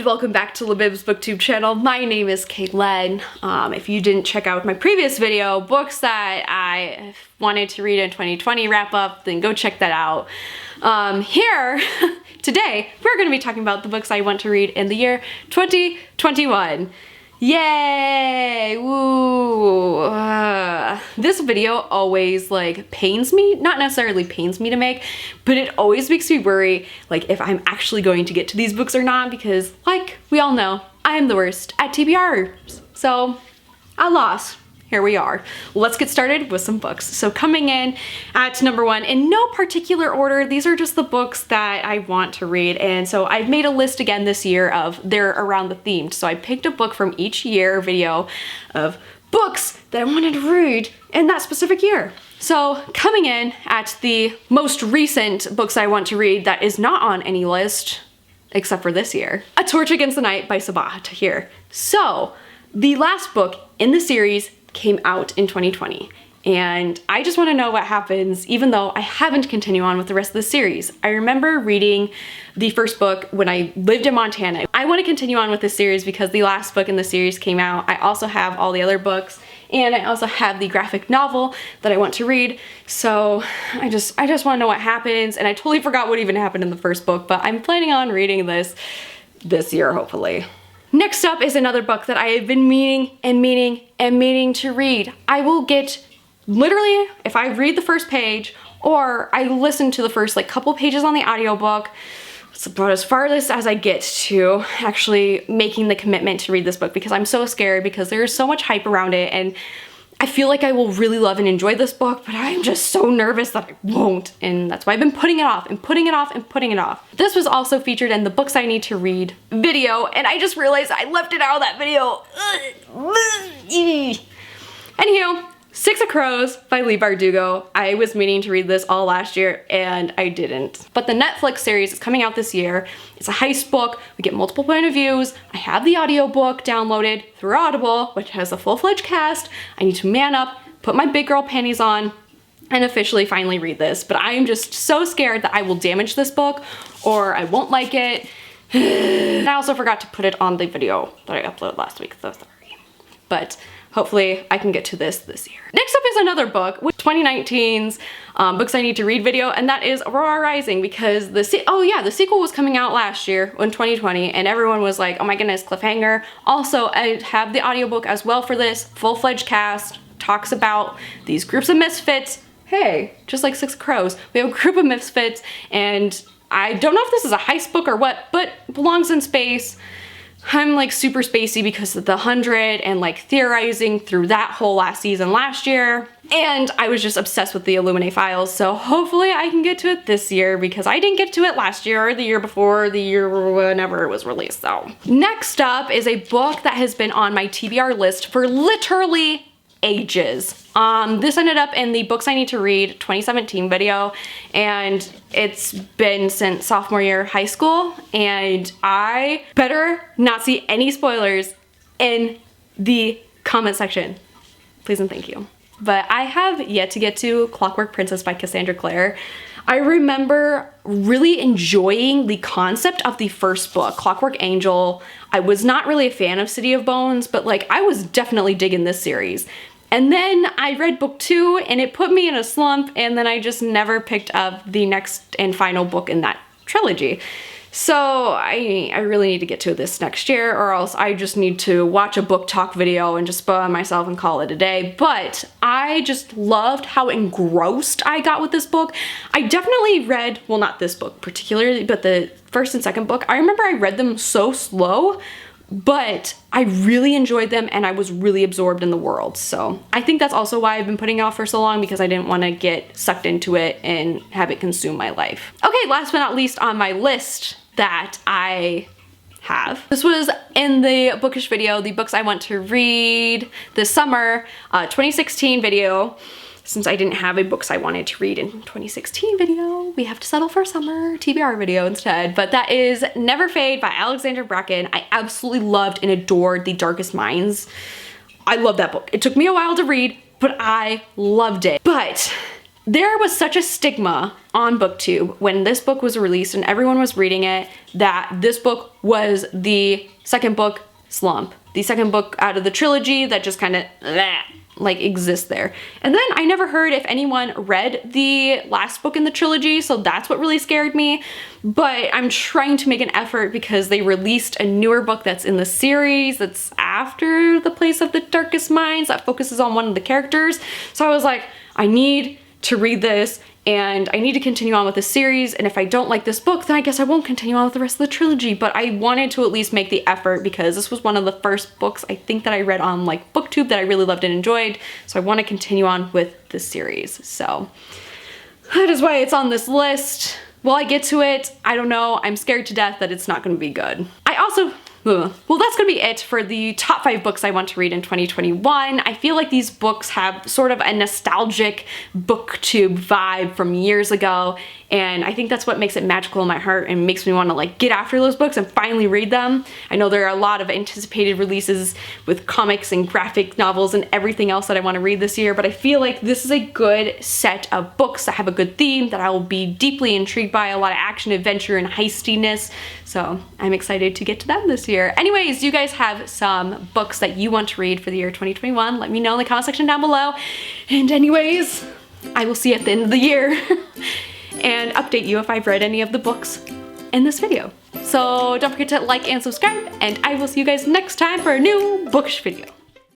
welcome back to Libib's booktube channel. My name is Caitlin. If you didn't check out my previous video, books that I wanted to read in 2020 wrap up, then go check that out. Here, today, we're going to be talking about the books I want to read in the year 2021. Yay! Woo! This video always pains me, not necessarily pains me to make, but it always makes me worry if I'm actually going to get to these books or not, because we all know, I am the worst at TBRs. So I lost. Here we are. Let's get started with some books. So coming in at number 1, in no particular order, these are just the books that I want to read. And so I've made a list again this year of they're around the theme. So I picked a book from each year video of books that I wanted to read in that specific year. So coming in at the most recent books I want to read that is not on any list, except for this year, A Torch Against the Night by Sabah Tahir. So the last book in the series came out in 2020, and I just want to know what happens even though I haven't continued on with the rest of the series. I remember reading the first book when I lived in Montana. I want to continue on with this series because the last book in the series came out. I also have all the other books, and I also have the graphic novel that I want to read. So I just want to know what happens, and I totally forgot what even happened in the first book, but I'm planning on reading this year, hopefully. Next up is another book that I have been meaning to read. I will get, literally, if I read the first page or I listen to the first couple pages on the audiobook, it's about as far as I get to actually making the commitment to read this book, because I'm so scared because there's so much hype around it, and I feel like I will really love and enjoy this book, but I'm just so nervous that I won't, and that's why I've been putting it off and putting it off and putting it off. This was also featured in the Books I Need to Read video, and I just realized I left it out of that video. Anywho, Six of Crows by Libib. I was meaning to read this all last year and I didn't. But the Netflix series is coming out this year. It's a heist book. We get multiple point of views. I have the audiobook downloaded through Audible, which has a full-fledged cast. I need to man up, put my big girl panties on, and officially finally read this. But I am just so scared that I will damage this book or I won't like it. And I also forgot to put it on the video that I uploaded last week, so sorry. But hopefully I can get to this year. Next up is another book with 2019's Books I Need to Read video, and that is Aurora Rising, because the sequel was coming out last year in 2020, and everyone was like, oh my goodness, cliffhanger. Also, I have the audiobook as well for this, full-fledged cast, talks about these groups of misfits. Hey, just like Six of Crows, we have a group of misfits, and I don't know if this is a heist book or what, but belongs in space. I'm super spacey because of the 100 and theorizing through that whole last season last year. And I was just obsessed with the Illuminae files, so hopefully I can get to it this year, because I didn't get to it last year or the year before, the year whenever it was released. So next up is a book that has been on my TBR list for literally ages. This ended up in the Books I Need to Read 2017 video, and it's been since sophomore year of high school, and I better not see any spoilers in the comment section. Please and thank you. But I have yet to get to Clockwork Princess by Cassandra Clare. I remember really enjoying the concept of the first book, Clockwork Angel. I was not really a fan of City of Bones, but I was definitely digging this series. And then I read book 2 and it put me in a slump, and then I just never picked up the next and final book in that trilogy. So I really need to get to this next year, or else I just need to watch a book talk video and just spoil myself and call it a day. But I just loved how engrossed I got with this book. I definitely read, well, not this book particularly, but the first and second book. I remember I read them so slow, but I really enjoyed them and I was really absorbed in the world. So I think that's also why I've been putting it off for so long, because I didn't want to get sucked into it and have it consume my life. Okay, last but not least on my list that I have. This was in the bookish video, the books I want to read this summer, 2016 video. Since I didn't have a books I wanted to read in 2016 video, we have to settle for summer TBR video instead. But that is Never Fade by Alexandra Bracken. I absolutely loved and adored The Darkest Minds. I love that book. It took me a while to read, but I loved it. But there was such a stigma on booktube when this book was released and everyone was reading it that this book was the second book slump. The second book out of the trilogy that just kind of like exists there. And then I never heard if anyone read the last book in the trilogy, so that's what really scared me. But I'm trying to make an effort because they released a newer book that's in the series that's after The Place of the Darkest Minds that focuses on one of the characters. So I was like, I need to read this and I need to continue on with the series, and if I don't like this book, then I guess I won't continue on with the rest of the trilogy. But I wanted to at least make the effort because this was one of the first books I think that I read on like booktube that I really loved and enjoyed, so I want to continue on with the series. So that is why it's on this list. Will I get to it? I don't know. I'm scared to death that it's not going to be good. I also well, that's gonna be it for the top 5 books I want to read in 2021. I feel like these books have sort of a nostalgic booktube vibe from years ago, and I think that's what makes it magical in my heart and makes me want to like get after those books and finally read them. I know there are a lot of anticipated releases with comics and graphic novels and everything else that I want to read this year, but I feel like this is a good set of books that have a good theme that I will be deeply intrigued by, a lot of action, adventure, and heistiness. So I'm excited to get to them this year. Anyways, do you guys have some books that you want to read for the year 2021? Let me know in the comment section down below. And anyways, I will see you at the end of the year and update you if I've read any of the books in this video. So don't forget to like and subscribe, and I will see you guys next time for a new bookish video.